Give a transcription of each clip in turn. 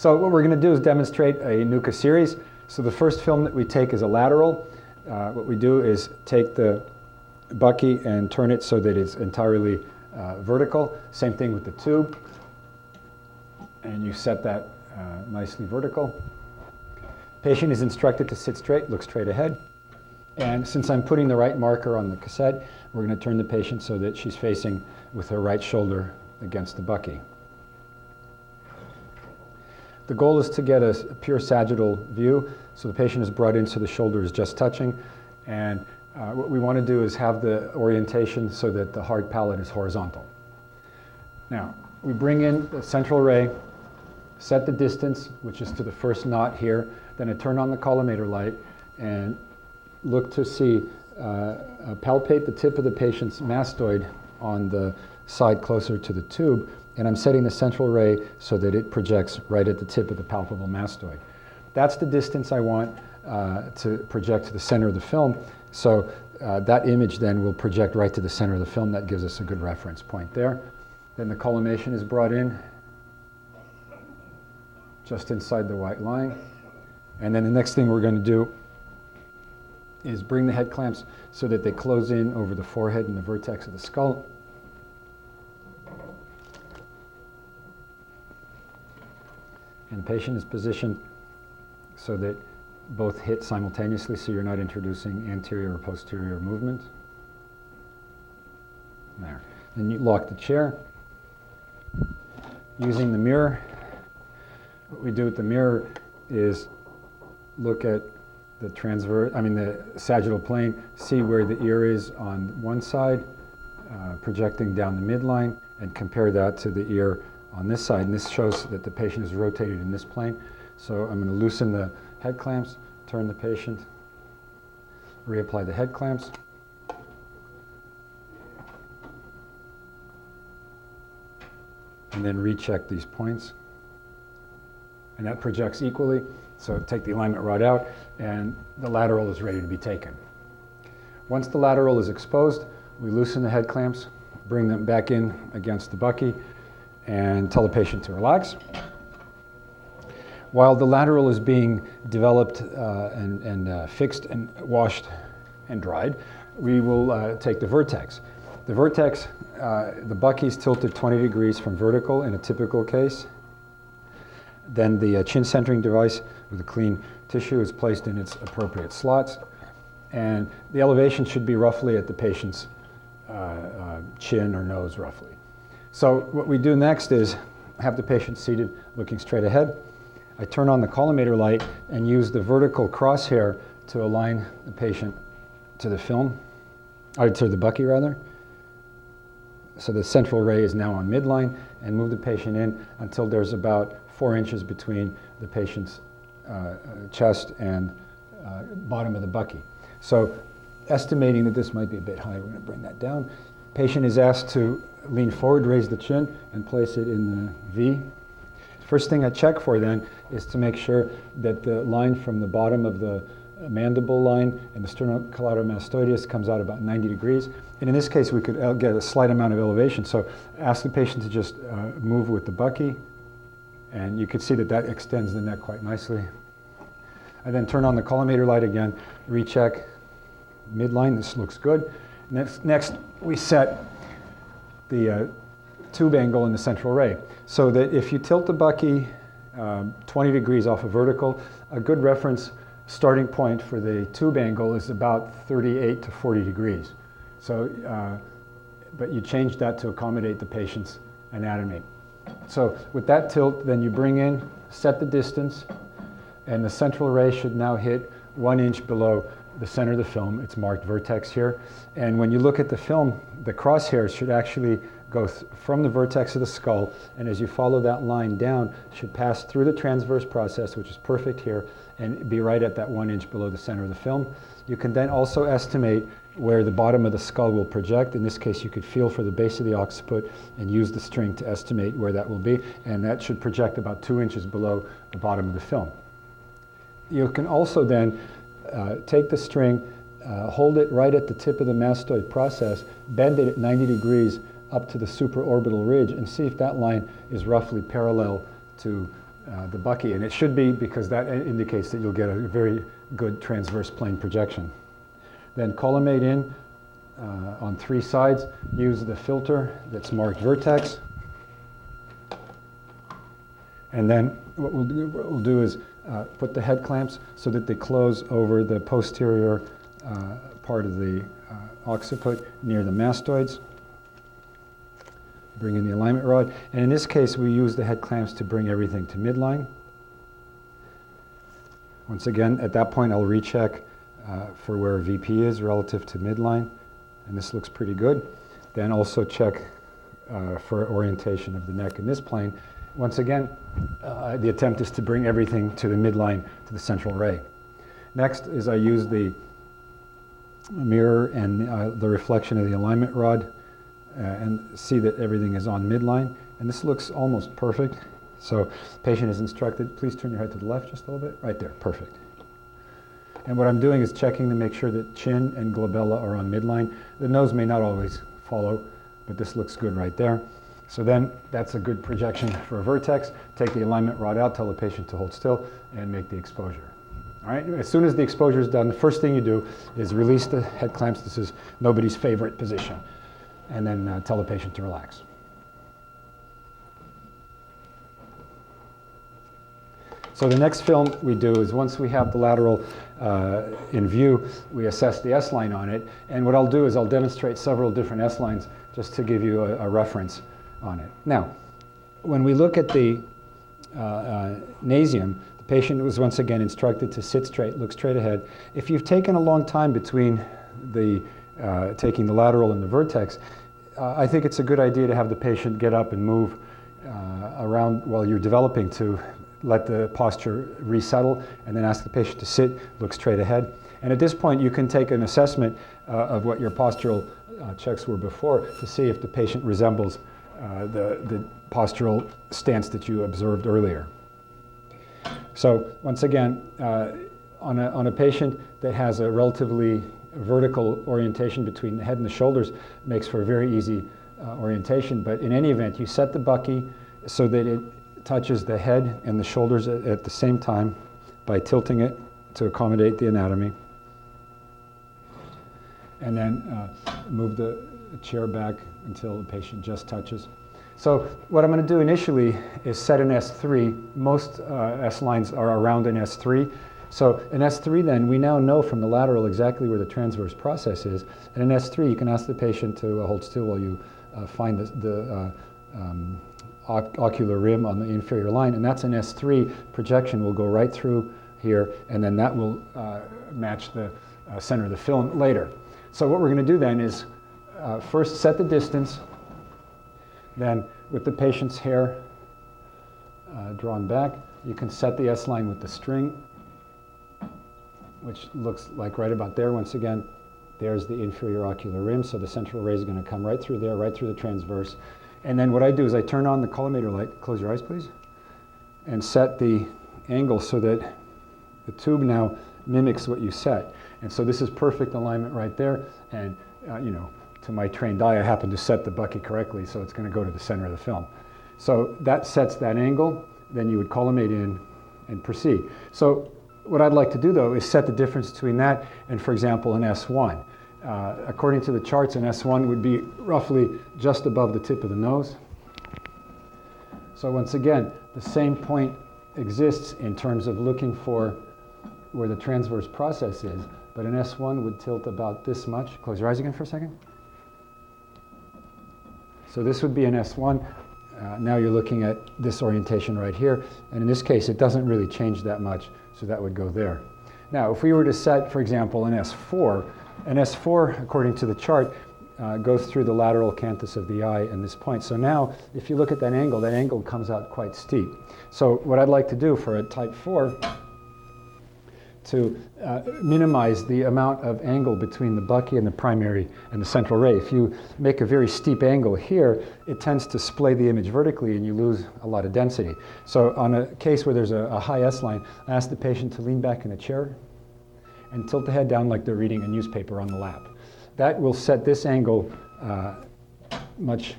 So what we're going to do is demonstrate a NUCCA series. So the first film that we take is a lateral. What we do is take the bucky and turn it so that it's entirely vertical. Same thing with the tube. And you set that nicely vertical. Patient is instructed to sit straight, look straight ahead. And since I'm putting the right marker on the cassette, we're going to turn the patient so that she's facing with her right shoulder against the bucky. The goal is to get a pure sagittal view, so the patient is brought in so the shoulder is just touching. And what we want to do is have the orientation so that the hard palate is horizontal. Now, we bring in the central ray, set the distance, which is to the first knot here, then I turn on the collimator light and look to see, palpate the tip of the patient's mastoid on the side closer to the tube, and I'm setting the central ray so that it projects right at the tip of the palpable mastoid. That's the distance I want to project to the center of the film, so that image then will project right to the center of the film. That gives us a good reference point there. Then the collimation is brought in just inside the white line, and then the next thing we're going to do is bring the head clamps so that they close in over the forehead and the vertex of the skull. And the patient is positioned so that both hit simultaneously, so you're not introducing anterior or posterior movement. There. Then you lock the chair. Using the mirror, what we do with the mirror is look at the sagittal plane, see where the ear is on one side, projecting down the midline, and compare that to the ear on this side. And this shows that the patient is rotated in this plane. So I'm going to loosen the head clamps, turn the patient, reapply the head clamps. And then recheck these points. And that projects equally. So take the alignment rod out, and the lateral is ready to be taken. Once the lateral is exposed, we loosen the head clamps, bring them back in against the bucky, and tell the patient to relax. While the lateral is being developed and fixed and washed and dried, we will take the Vertex. The Vertex, the bucky is tilted 20 degrees from vertical in a typical case. Then the chin centering device with a clean tissue is placed in its appropriate slots. And the elevation should be roughly at the patient's chin or nose, roughly. So what we do next is have the patient seated looking straight ahead. I turn on the collimator light and use the vertical crosshair to align the patient to the film, or to the bucky rather. So the central ray is now on midline, and move the patient in until there's about 4 inches between the patient's chest and bottom of the bucky. So estimating that this might be a bit high, we're going to bring that down. Patient is asked to lean forward, raise the chin, and place it in the V. First thing I check for then is to make sure that the line from the bottom of the mandible line and the sternocleidomastoideus comes out about 90 degrees. And in this case, we could get a slight amount of elevation. So ask the patient to just move with the bucky, and you can see that that extends the neck quite nicely. I then turn on the collimator light again, recheck midline. This looks good. Next we set the tube angle in the central ray, so that if you tilt the bucky 20 degrees off of vertical, a good reference starting point for the tube angle is about 38 to 40 degrees. So, but you change that to accommodate the patient's anatomy. So with that tilt, then you bring in, set the distance, and the central ray should now hit 1 inch below the center of the film. It's marked Vertex here. And when you look at the film, the crosshairs should actually go from the vertex of the skull, and as you follow that line down, should pass through the transverse process, which is perfect here, and be right at that 1 inch below the center of the film. You can then also estimate where the bottom of the skull will project. In this case, you could feel for the base of the occiput and use the string to estimate where that will be, and that should project about 2 inches below the bottom of the film. You can also then take the string, hold it right at the tip of the mastoid process, bend it at 90 degrees up to the supraorbital ridge, and see if that line is roughly parallel to the bucky, and it should be, because that indicates that you'll get a very good transverse plane projection. Then collimate in on 3 sides. Use the filter that's marked Vertex. And then what we'll do is put the head clamps so that they close over the posterior part of the occiput near the mastoids. Bring in the alignment rod. And in this case, we use the head clamps to bring everything to midline. Once again, at that point, I'll recheck for where VP is relative to midline. And this looks pretty good. Then also check for orientation of the neck in this plane. Once again, the attempt is to bring everything to the midline, to the central ray. Next is I use the mirror and the reflection of the alignment rod and see that everything is on midline. And this looks almost perfect. So patient is instructed, please turn your head to the left just a little bit. Right there, perfect. And what I'm doing is checking to make sure that chin and glabella are on midline. The nose may not always follow, but this looks good right there. So then that's a good projection for a vertex. Take the alignment rod out, tell the patient to hold still, and make the exposure. All right, as soon as the exposure is done, the first thing you do is release the head clamps. This is nobody's favorite position. And then tell the patient to relax. So the next film we do is once we have the lateral in view, we assess the S-line on it. And what I'll do is I'll demonstrate several different S-lines just to give you a reference on it. Now, when we look at the Nasium, the patient was once again instructed to sit straight, look straight ahead. If you've taken a long time between the taking the lateral and the vertex, I think it's a good idea to have the patient get up and move around while you're developing to let the posture resettle, and then ask the patient to sit, look straight ahead. And at this point, you can take an assessment of what your postural checks were before to see if the patient resembles the postural stance that you observed earlier. So once again, on a patient that has a relatively vertical orientation between the head and the shoulders, makes for a very easy orientation. But in any event, you set the bucky so that it touches the head and the shoulders at the same time by tilting it to accommodate the anatomy. And then move the chair back until the patient just touches. So what I'm going to do initially is set an S3. Most S-lines are around an S3. So an S3 then, we now know from the lateral exactly where the transverse process is. And an S3, you can ask the patient to hold still while you find the ocular rim on the inferior line, and that's an S3 projection. Will go right through here, and then that will match the center of the film later. So what we're going to do then is first set the distance, then with the patient's hair drawn back, you can set the S-line with the string, which looks like right about there. Once again, there's the inferior ocular rim, so the central ray is going to come right through there, right through the transverse. And then what I do is I turn on the collimator light, close your eyes please, and set the angle so that the tube now mimics what you set. And so this is perfect alignment right there, and you know, to my trained eye, I happen to set the bucky correctly, so it's going to go to the center of the film. So that sets that angle, then you would collimate in and proceed. So what I'd like to do though is set the difference between that and, for example, an S1. According to the charts, an S1 would be roughly just above the tip of the nose. So once again, the same point exists in terms of looking for where the transverse process is, but an S1 would tilt about this much. Close your eyes again for a second. So this would be an S1. Now you're looking at this orientation right here, and in this case it doesn't really change that much, so that would go there. Now if we were to set, for example, an S4, according to the chart, goes through the lateral canthus of the eye and this point. So now, if you look at that angle comes out quite steep. So what I'd like to do for a type 4, to minimize the amount of angle between the bucky and the primary and the central ray. If you make a very steep angle here, it tends to splay the image vertically and you lose a lot of density. So on a case where there's a high S-line, I ask the patient to lean back in a chair and tilt the head down like they're reading a newspaper on the lap. That will set this angle much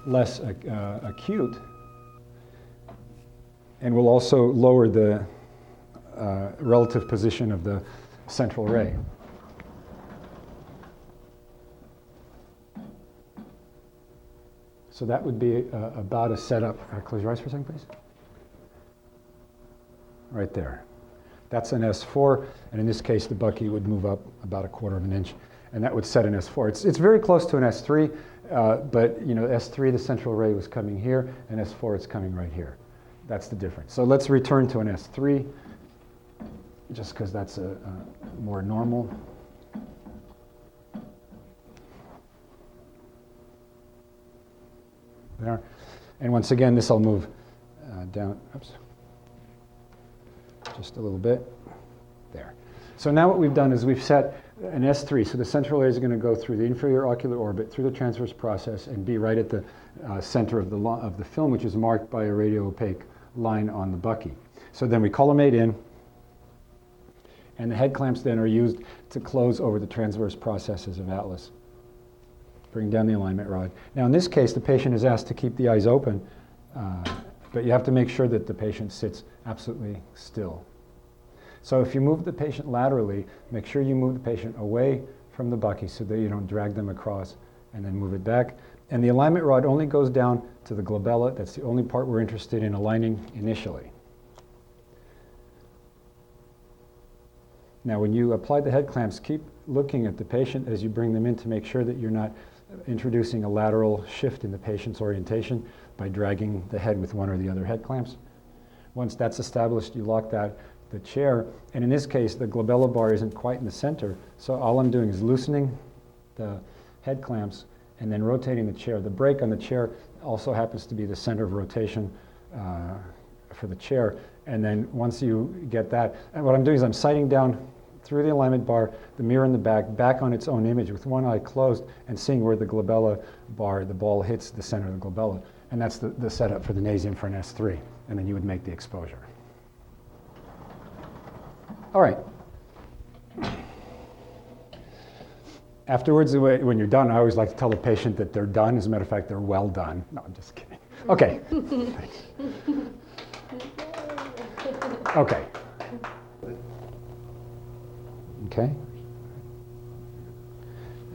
less acute. And we'll also lower the relative position of the central ray. So that would be about a setup. Close your eyes for a second, please. Right there. That's an S4, and in this case, the bucky would move up about 1/4 of an inch, and that would set an S4. It's very close to an S3, but you know, S3, the central ray was coming here, and S4, it's coming right here. That's the difference. So let's return to an S3, just because that's a more normal. There. And once again, this I'll move down, oops, just a little bit, there. So now what we've done is we've set an S3, so the central ray is going to go through the inferior ocular orbit, through the transverse process, and be right at the center of the film, which is marked by a radio-opaque line on the bucky. So then we collimate in, and the head clamps then are used to close over the transverse processes of Atlas. Bring down the alignment rod. Now in this case, the patient is asked to keep the eyes open, but you have to make sure that the patient sits absolutely still. So if you move the patient laterally, make sure you move the patient away from the bucky so that you don't drag them across, and then move it back. And the alignment rod only goes down to the glabella. That's the only part we're interested in aligning initially. Now when you apply the head clamps, keep looking at the patient as you bring them in to make sure that you're not introducing a lateral shift in the patient's orientation by dragging the head with one or the other head clamps. Once that's established, you lock the chair, and in this case, the glabella bar isn't quite in the center, so all I'm doing is loosening the head clamps and then rotating the chair. The brake on the chair also happens to be the center of rotation for the chair, and then once you get that, and what I'm doing is I'm sighting down through the alignment bar, the mirror in the back on its own image with one eye closed, and seeing where the glabella bar, the ball hits the center of the glabella. And that's the setup for the Nasium for an S3. And then you would make the exposure. All right. Afterwards, when you're done, I always like to tell the patient that they're done. As a matter of fact, they're well done. No, I'm just kidding. Okay. Okay. Okay.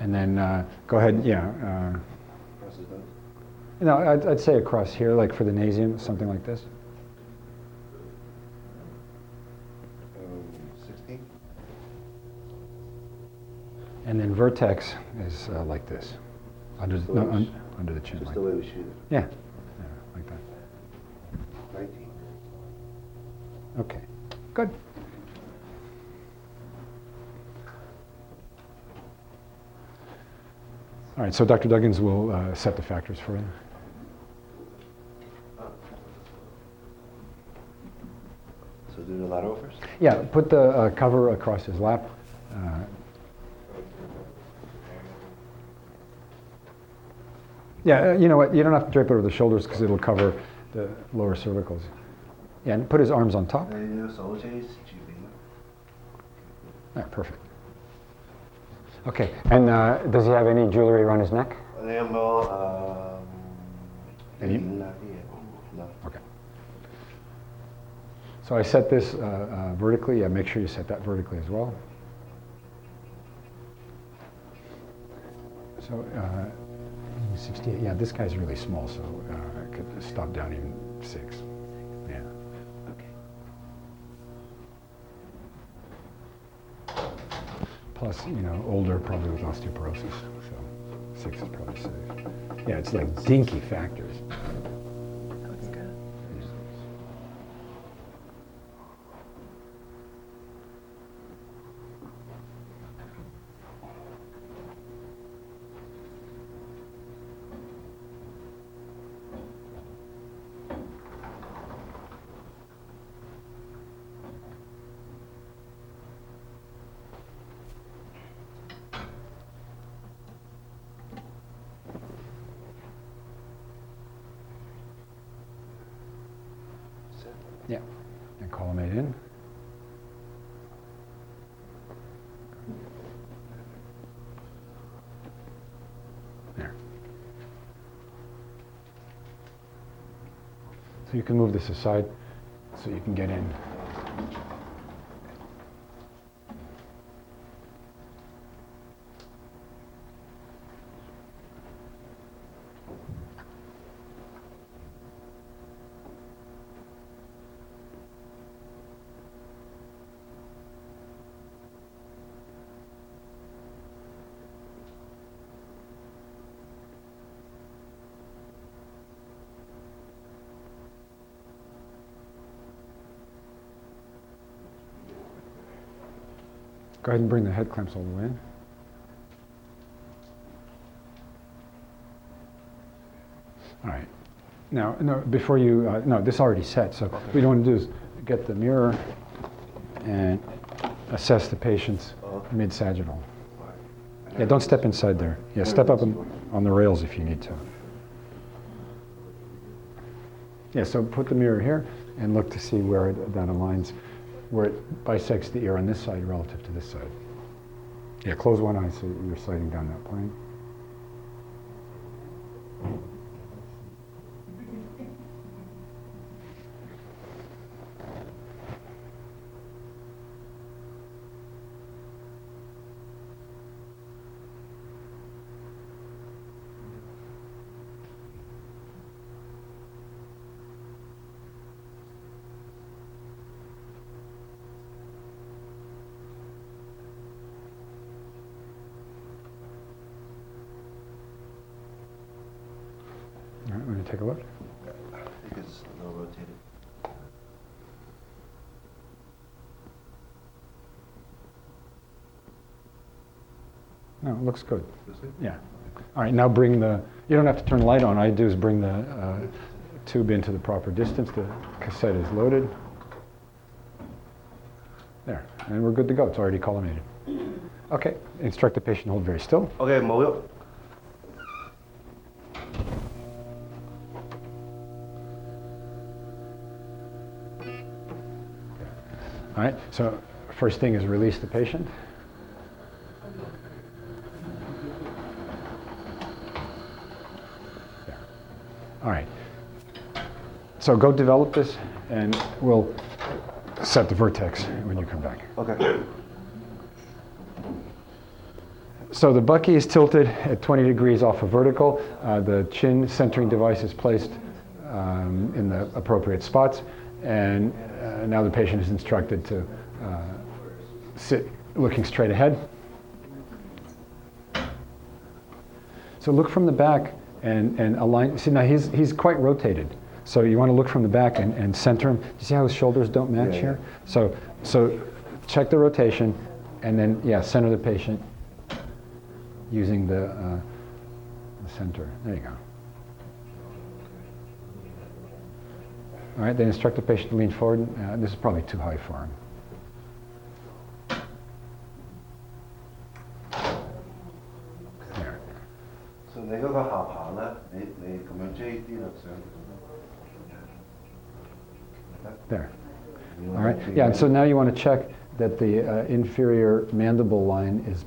And then go ahead, yeah. No, I'd say across here, like for the Nasium, something like this. 16. And then Vertex is like this, under the chin. Just Like the way we shoot it. yeah, like that. 19. Okay, good. All right, so Dr. Duggins will set the factors for you. So do the lateral first? Yeah, put the cover across his lap. Yeah, you know what? You don't have to drape it over the shoulders because it'll cover the lower cervicals. Yeah, and put his arms on top. All right, perfect. Okay, and does he have any jewelry around his neck? Any? Not yet. No. Okay. So I set this vertically. Yeah, make sure you set that vertically as well. So 68. Yeah, this guy's really small, so I could stop down even 6. Yeah. Okay. Plus, you know, older probably with osteoporosis, so 6 is probably safe. Yeah, it's like dinky factors. Looks good. Yeah, and collimate in. There. So you can move this aside. so you can get in. Go ahead and bring the head clamps all the way in. All right. Now, no, before you, no, this is already set, so what we don't want to do is get the mirror and assess the patient's mid-sagittal. Yeah, don't step inside there. Yeah, step up on the rails if you need to. Yeah, so put the mirror here and look to see where that aligns, where it bisects the ear on this side relative to this side. Yeah, close one eye so you're sighting down that plane. All right, want to take a look? I think it's a little rotated. No, it looks good. This way? Yeah. All right, now bring the, you don't have to turn the light on. All I do is bring the tube into the proper distance. The cassette is loaded. There, and we're good to go. It's already collimated. Okay, instruct the patient to hold very still. Okay, mobile. All right, so first thing is release the patient. There. All right. So go develop this, and we'll set the vertex when you come back. Okay. So the bucky is tilted at 20 degrees off of vertical. The chin centering device is placed in the appropriate spots, and now the patient is instructed to sit looking straight ahead. So look from the back and align. See, now he's quite rotated. So you want to look from the back and center him. You see how his shoulders don't match here? So check the rotation, and then, yeah, center the patient using the center. There you go. All right, then instruct the patient to lean forward. This is probably too high for him. There. So 你嗰個下巴咧，你咁樣追啲落上。There. All right. Yeah, and so now you want to check that the inferior mandible line is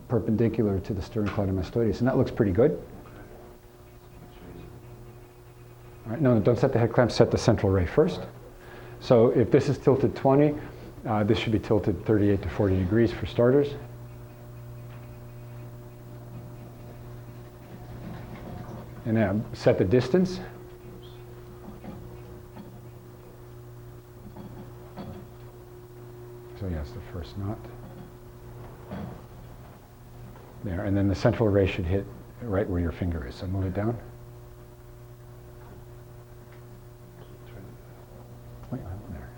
perpendicular to the sternocleidomastoides, and that looks pretty good. All right, no, don't set the head clamp, set the central ray first. So if this is tilted 20, this should be tilted 38 to 40 degrees for starters. And now set the distance. So yes, the first knot. There, and then the central ray should hit right where your finger is. So move it down. Wait, there.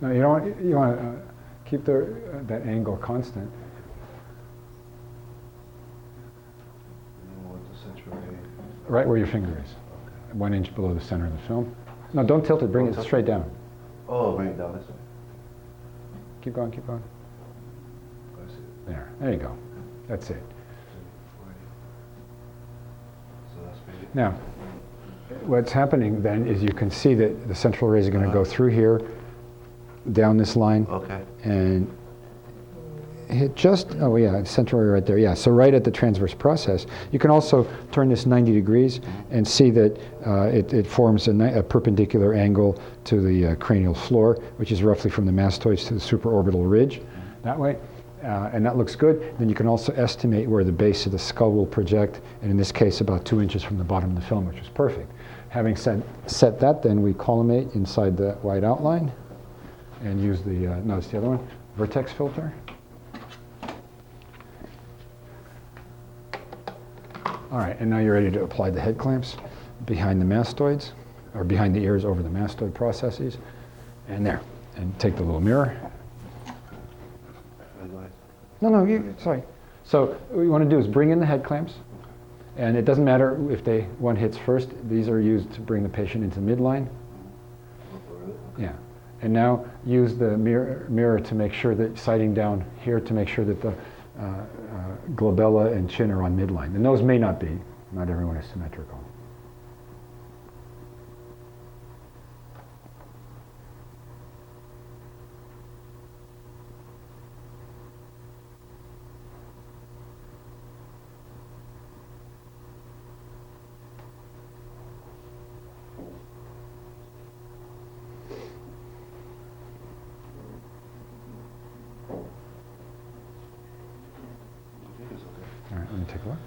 No, you want to keep that angle constant. Right where your finger is, 1 inch below the center of the film. No, don't tilt it. Bring it straight down. Oh, bring it down this way. Keep going, keep going. There you go. That's it. Now, what's happening then is you can see that the central rays are going to go through here, down this line, Okay. and hit just, oh yeah, central right there, yeah. So right at the transverse process. You can also turn this 90 degrees and see that it forms a perpendicular angle to the cranial floor, which is roughly from the mastoids to the supraorbital ridge, that way. And that looks good. Then you can also estimate where the base of the skull will project, and in this case about 2 inches from the bottom of the film, which is perfect. Having set that, then we collimate inside the white outline and use the, notice the other one, Vertex filter. All right, and now you're ready to apply the head clamps behind the mastoids, or behind the ears over the mastoid processes, and there. And take the little mirror. No, sorry. So what you want to do is bring in the head clamps, and it doesn't matter if one hits first. These are used to bring the patient into midline. Yeah. And now use the mirror to make sure that, sighting down here, to make sure that the glabella and chin are on midline. The nose may not be. Not everyone is symmetrical. All right, let me take a look.